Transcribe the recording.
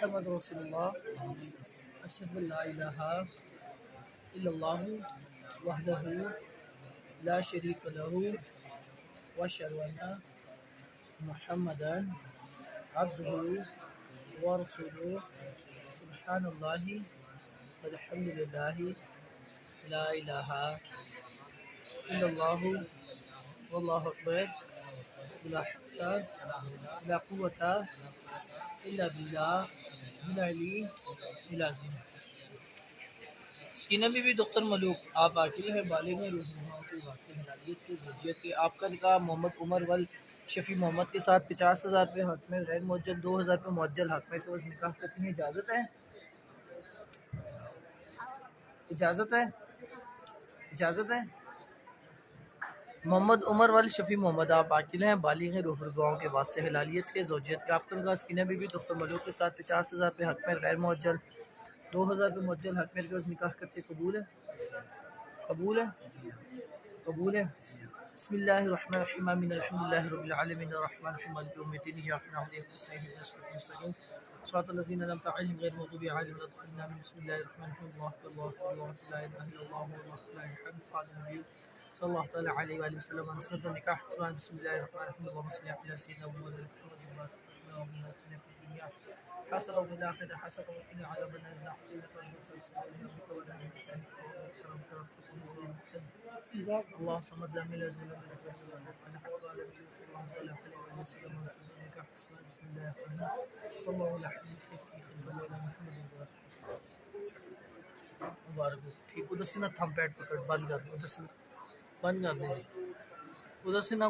محمد رسول اللہ اشہد ان لا الہ الا اللہ وحدہ لا شریک لہ واشہد ان محمدا عبدہ ورسولہ سبحان اللہ والحمد للہ لا الہ الا اللہ واللہ اکبر لا حول ولا قوة الا باللہ العلی العظیم۔ سکینہ بی بی دختر ملوک آپ عاقل ہیں، بالغ ہیں، روزنامہ کے واسطے ہلالیت کی زوجیت کے آپ کا نکاح محمد عمر ول شفیع محمد کے ساتھ 50,000 روپے حق میں غیر معجل 2,000 روپے معجل حق میں کوز نکاح کرتی ہیں۔ اجازت ہے؟ اجازت ہے؟ اجازت ہے؟ محمد عمر ول شفیع محمد آپ عاقل ہیں، بالغ ہیں، روح گواہوں کے واسطے ہلالیت کے زوجیت کے آپ کا نکاح سکینہ بی بی دختر ملوک کے ساتھ 50,000 روپے حق میں غیر معجل 2,000 روپے معجل حق میں کوز نکاح کرتے قبول ہے؟ قبول ہے؟ قبول ہے؟ بسم اللہ الرحمن الرحیم آمین الحمدللہ رب العالمین الرحمن الرحیم مالک یوم الدین ایاک نعبد و ایاک نستعین اهدنا الصراط المستقیم صراط الذین انعمت علیہم غیر المغضوب علیہم ولا الضالین آمین۔ بسم اللہ الرحمن الرحیم اللہ اکبر اللہ اکبر اللہ اکبر لا الہ الا اللہ واللہ اکبر الحمد قال النبی صلی اللہ تعالی علیہ وآلہ وسلم سنت النکاح بسم اللہ الرحمن الرحیم اللهم صل علی سیدنا محمد حسن وفي الآخرة حسن وقنا عذاب النار اللہ صمد لم يلد ولم يولد ولم يكن له كفوا احد قال النبي صلى الله عليه وسلم سنت النکاح بسم اللہ الرحمن الرحیم صلی اللہ علیہ وسلم مبارک ہو۔ ٹھیک ادھر سے نا تھم پیڈ پکڑ بند کر دیں، ادھر سے بند کر دیں، ادھر سے نا